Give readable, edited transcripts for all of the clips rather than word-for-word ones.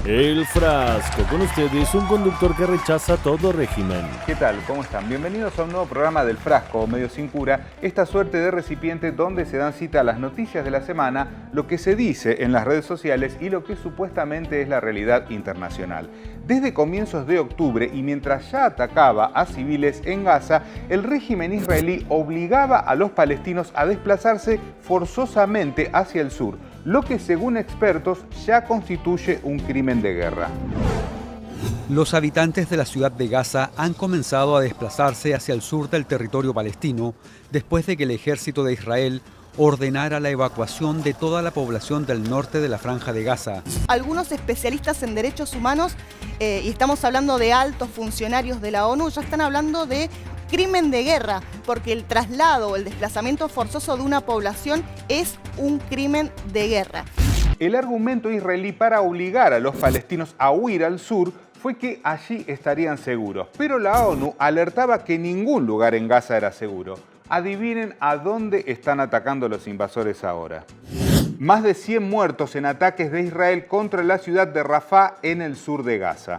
El Frasco, con ustedes un conductor que rechaza todo régimen. ¿Qué tal? ¿Cómo están? Bienvenidos a un nuevo programa del Frasco, o Medio Sin Cura, esta suerte de recipiente donde se dan cita a las noticias de la semana, lo que se dice en las redes sociales y lo que supuestamente es la realidad internacional. Desde comienzos de octubre y mientras ya atacaba a civiles en Gaza, el régimen israelí obligaba a los palestinos a desplazarse forzosamente hacia el sur, lo que según expertos ya constituye un crimen de guerra. Los habitantes de la ciudad de Gaza han comenzado a desplazarse hacia el sur del territorio palestino después de que el ejército de Israel ordenara la evacuación de toda la población del norte de la Franja de Gaza. Algunos especialistas en derechos humanos, y estamos hablando de altos funcionarios de la ONU, ya están hablando de crimen de guerra, porque el traslado o el desplazamiento forzoso de una población es un crimen de guerra. El argumento israelí para obligar a los palestinos a huir al sur fue que allí estarían seguros, pero la ONU alertaba que ningún lugar en Gaza era seguro. Adivinen a dónde están atacando los invasores ahora. Más de 100 muertos en ataques de Israel contra la ciudad de Rafah en el sur de Gaza.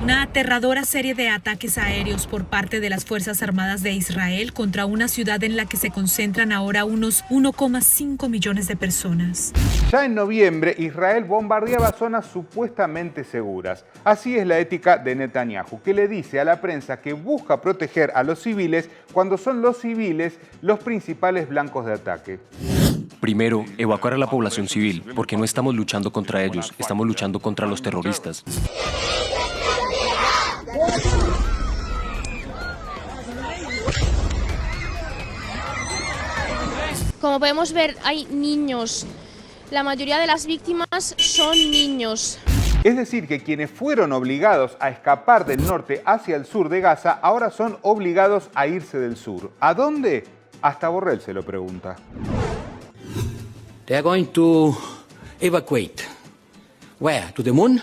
Una aterradora serie de ataques aéreos por parte de las Fuerzas Armadas de Israel contra una ciudad en la que se concentran ahora unos 1,5 millones de personas. Ya en noviembre, Israel bombardeaba zonas supuestamente seguras. Así es la ética de Netanyahu, que le dice a la prensa que busca proteger a los civiles cuando son los civiles los principales blancos de ataque. Primero, evacuar a la población civil, porque no estamos luchando contra ellos, estamos luchando contra los terroristas. Como podemos ver, hay niños. La mayoría de las víctimas son niños. Es decir, que quienes fueron obligados a escapar del norte hacia el sur de Gaza ahora son obligados a irse del sur. ¿A dónde? Hasta Borrell se lo pregunta. They are going to evacuate. Where? To the moon?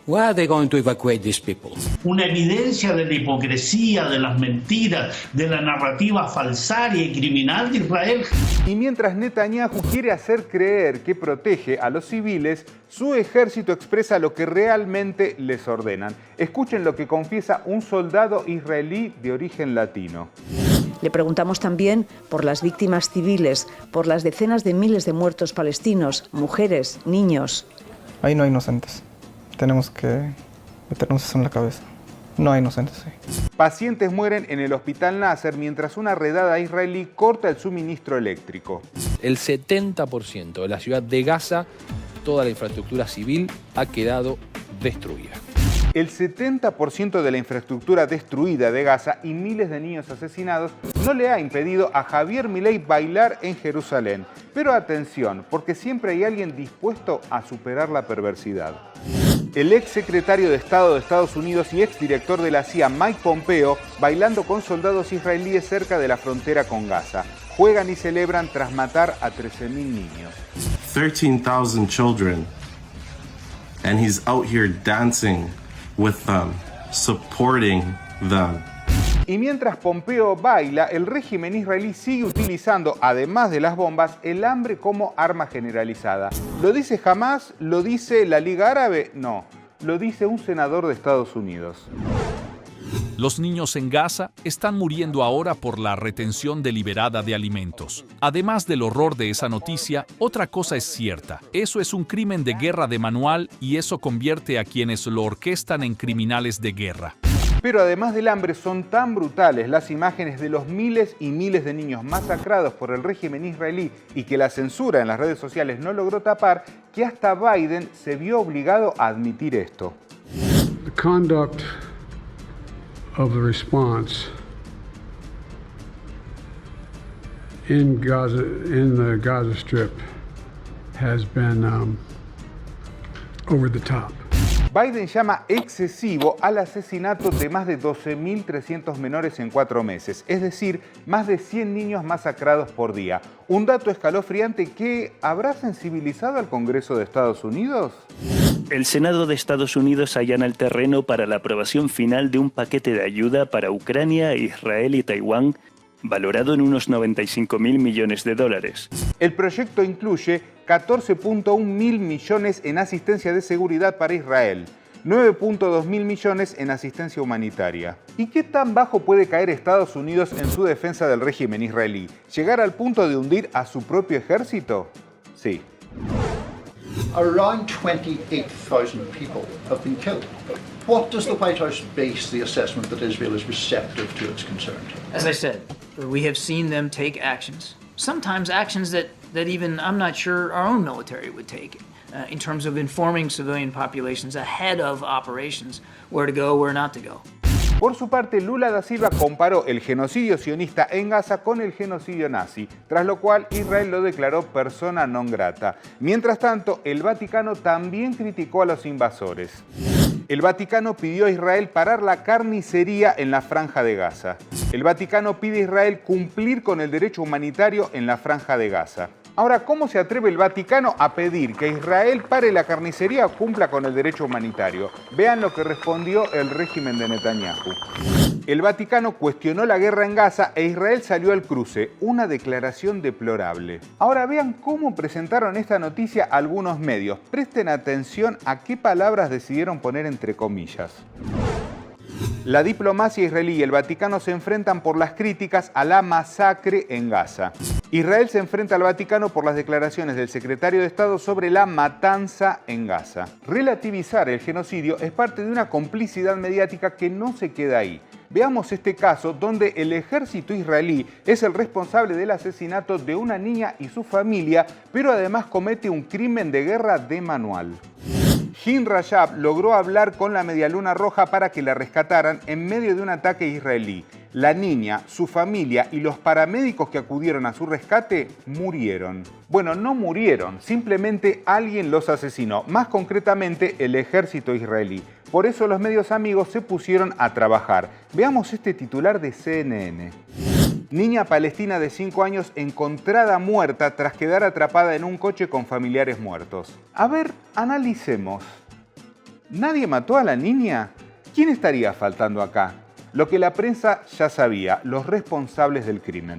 Where are they going to evacuate these people? Una evidencia de la hipocresía, de las mentiras, de la narrativa falsaria y criminal de Israel. Y mientras Netanyahu quiere hacer creer que protege a los civiles, su ejército expresa lo que realmente les ordenan. Escuchen lo que confiesa un soldado israelí de origen latino. Le preguntamos también por las víctimas civiles, por las decenas de miles de muertos palestinos, mujeres, niños. Ahí no hay inocentes. Tenemos que meternos eso en la cabeza. No hay inocentes. Sí. Pacientes mueren en el hospital Nasser mientras una redada israelí corta el suministro eléctrico. El 70% de la ciudad de Gaza, toda la infraestructura civil ha quedado destruida. El 70% de la infraestructura destruida de Gaza y miles de niños asesinados no le ha impedido a Javier Milei bailar en Jerusalén. Pero atención, porque siempre hay alguien dispuesto a superar la perversidad. El ex secretario de Estado de Estados Unidos y exdirector de la CIA, Mike Pompeo, bailando con soldados israelíes cerca de la frontera con Gaza. Juegan y celebran tras matar a 13.000 niños. 13,000 children, and he's out here dancing with them, supporting them. Y mientras Pompeo baila, el régimen israelí sigue utilizando, además de las bombas, el hambre como arma generalizada. ¿Lo dice Hamás? ¿Lo dice la Liga Árabe? No, lo dice un senador de Estados Unidos. Los niños en Gaza están muriendo ahora por la retención deliberada de alimentos. Además del horror de esa noticia, otra cosa es cierta. Eso es un crimen de guerra de manual y eso convierte a quienes lo orquestan en criminales de guerra. Pero además del hambre, son tan brutales las imágenes de los miles y miles de niños masacrados por el régimen israelí y que la censura en las redes sociales no logró tapar, que hasta Biden se vio obligado a admitir esto. The conduct of the response in Gaza, in the Gaza Strip, has been over the top. Biden llama excesivo al asesinato de más de 12.300 menores en 4 meses, es decir, más de 100 niños masacrados por día. Un dato escalofriante que ¿habrá sensibilizado al Congreso de Estados Unidos? El Senado de Estados Unidos allana el terreno para la aprobación final de un paquete de ayuda para Ucrania, Israel y Taiwán valorado en unos 95.000 millones de dólares. El proyecto incluye 14.1 mil millones en asistencia de seguridad para Israel, 9.2 mil millones en asistencia humanitaria. ¿Y qué tan bajo puede caer Estados Unidos en su defensa del régimen israelí? ¿Llegar al punto de hundir a su propio ejército? Sí. Around 28,000 people have been killed. What does the White House base the assessment that Israel is receptive to its concerns? As I said, we have seen them take actions, sometimes actions that even I'm not sure our own military would take, in terms of informing civilian populations ahead of operations, where to go, where not to go. Por su parte, Lula da Silva comparó el genocidio sionista en Gaza con el genocidio nazi, tras lo cual Israel lo declaró persona non grata. Mientras tanto, el Vaticano también criticó a los invasores. El Vaticano pidió a Israel parar la carnicería en la Franja de Gaza. El Vaticano pide a Israel cumplir con el derecho humanitario en la Franja de Gaza. Ahora, ¿cómo se atreve el Vaticano a pedir que Israel pare la carnicería o cumpla con el derecho humanitario? Vean lo que respondió el régimen de Netanyahu. El Vaticano cuestionó la guerra en Gaza e Israel salió al cruce, una declaración deplorable. Ahora vean cómo presentaron esta noticia algunos medios. Presten atención a qué palabras decidieron poner entre comillas. La diplomacia israelí y el Vaticano se enfrentan por las críticas a la masacre en Gaza. Israel se enfrenta al Vaticano por las declaraciones del secretario de Estado sobre la matanza en Gaza. Relativizar el genocidio es parte de una complicidad mediática que no se queda ahí. Veamos este caso donde el ejército israelí es el responsable del asesinato de una niña y su familia, pero además comete un crimen de guerra de manual. Hind Rajab logró hablar con la Medialuna Roja para que la rescataran en medio de un ataque israelí. La niña, su familia y los paramédicos que acudieron a su rescate murieron. Bueno, no murieron, simplemente alguien los asesinó, más concretamente el ejército israelí. Por eso los medios amigos se pusieron a trabajar. Veamos este titular de CNN. Niña palestina de 5 años encontrada muerta tras quedar atrapada en un coche con familiares muertos. A ver, analicemos. ¿Nadie mató a la niña? ¿Quién estaría faltando acá? Lo que la prensa ya sabía, los responsables del crimen.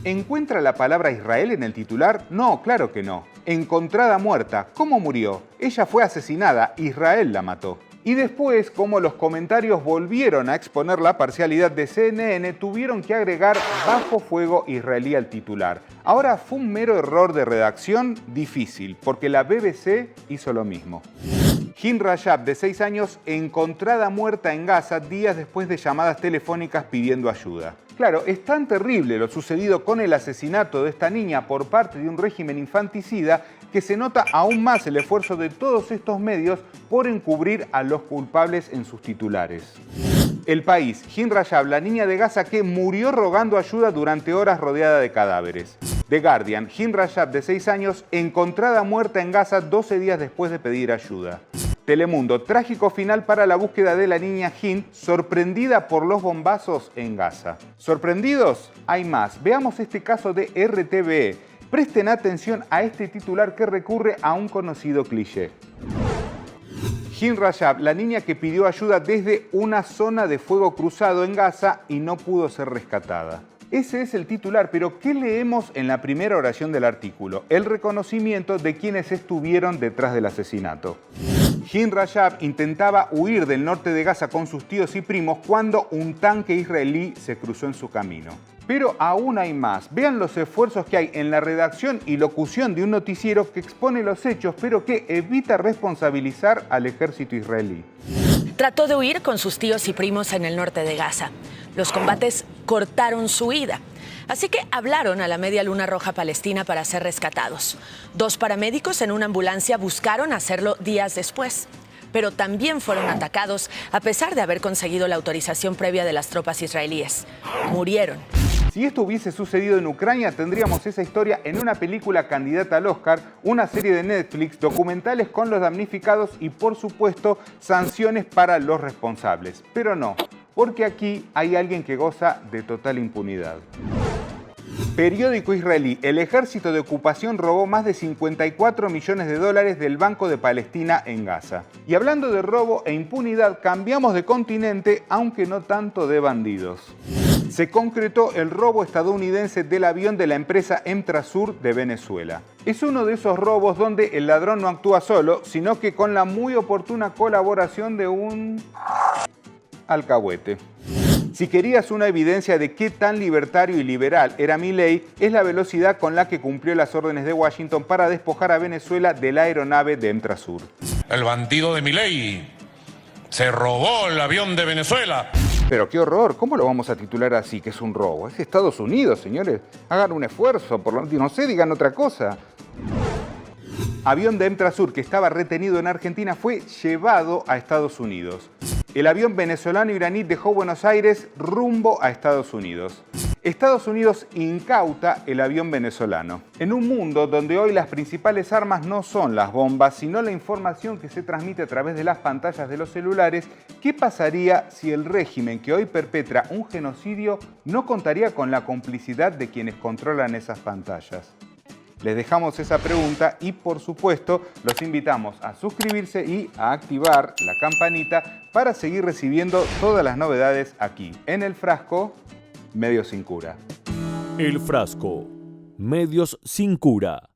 ¿Encuentra la palabra Israel en el titular? No, claro que no. Encontrada muerta. ¿Cómo murió? Ella fue asesinada, Israel la mató. Y después, como los comentarios volvieron a exponer la parcialidad de CNN, tuvieron que agregar bajo fuego israelí al titular. Ahora, ¿fue un mero error de redacción? Difícil, porque la BBC hizo lo mismo. Hind Rajab, de 6 años, encontrada muerta en Gaza días después de llamadas telefónicas pidiendo ayuda. Claro, es tan terrible lo sucedido con el asesinato de esta niña por parte de un régimen infanticida que se nota aún más el esfuerzo de todos estos medios por encubrir a los culpables en sus titulares. El País, Hind Rajab, la niña de Gaza que murió rogando ayuda durante horas rodeada de cadáveres. The Guardian, Hind Rajab, de 6 años, encontrada muerta en Gaza 12 días después de pedir ayuda. Telemundo, trágico final para la búsqueda de la niña Hind, sorprendida por los bombazos en Gaza. ¿Sorprendidos? Hay más. Veamos este caso de RTVE. Presten atención a este titular que recurre a un conocido cliché. Hind Rajab, la niña que pidió ayuda desde una zona de fuego cruzado en Gaza y no pudo ser rescatada. Ese es el titular, pero ¿qué leemos en la primera oración del artículo? El reconocimiento de quienes estuvieron detrás del asesinato. Hind Rajab intentaba huir del norte de Gaza con sus tíos y primos cuando un tanque israelí se cruzó en su camino. Pero aún hay más. Vean los esfuerzos que hay en la redacción y locución de un noticiero que expone los hechos, pero que evita responsabilizar al ejército israelí. Trató de huir con sus tíos y primos en el norte de Gaza. Los combates cortaron su huida. Así que hablaron a la Medialuna Roja Palestina para ser rescatados. 2 paramédicos en una ambulancia buscaron hacerlo días después, pero también fueron atacados a pesar de haber conseguido la autorización previa de las tropas israelíes. Murieron. Si esto hubiese sucedido en Ucrania, tendríamos esa historia en una película candidata al Oscar, una serie de Netflix, documentales con los damnificados y, por supuesto, sanciones para los responsables. Pero no, porque aquí hay alguien que goza de total impunidad. Periódico israelí, el ejército de ocupación robó más de 54 millones de dólares del Banco de Palestina en Gaza. Y hablando de robo e impunidad, cambiamos de continente, aunque no tanto de bandidos. Se concretó el robo estadounidense del avión de la empresa Emtrasur de Venezuela. Es uno de esos robos donde el ladrón no actúa solo, sino que con la muy oportuna colaboración de un alcahuete. Si querías una evidencia de qué tan libertario y liberal era Milei, es la velocidad con la que cumplió las órdenes de Washington para despojar a Venezuela de la aeronave de Emtrasur. El bandido de Milei se robó el avión de Venezuela. Pero qué horror, ¿cómo lo vamos a titular así, que es un robo? Es Estados Unidos, señores. Hagan un esfuerzo, no sé, digan otra cosa. Avión de Emtrasur que estaba retenido en Argentina fue llevado a Estados Unidos. El avión venezolano-iraní dejó Buenos Aires rumbo a Estados Unidos. Estados Unidos incauta el avión venezolano. En un mundo donde hoy las principales armas no son las bombas, sino la información que se transmite a través de las pantallas de los celulares, ¿qué pasaría si el régimen que hoy perpetra un genocidio no contaría con la complicidad de quienes controlan esas pantallas? Les dejamos esa pregunta y, por supuesto, los invitamos a suscribirse y a activar la campanita para seguir recibiendo todas las novedades aquí, en El Frasco, Medios sin Cura. El Frasco, Medios sin Cura.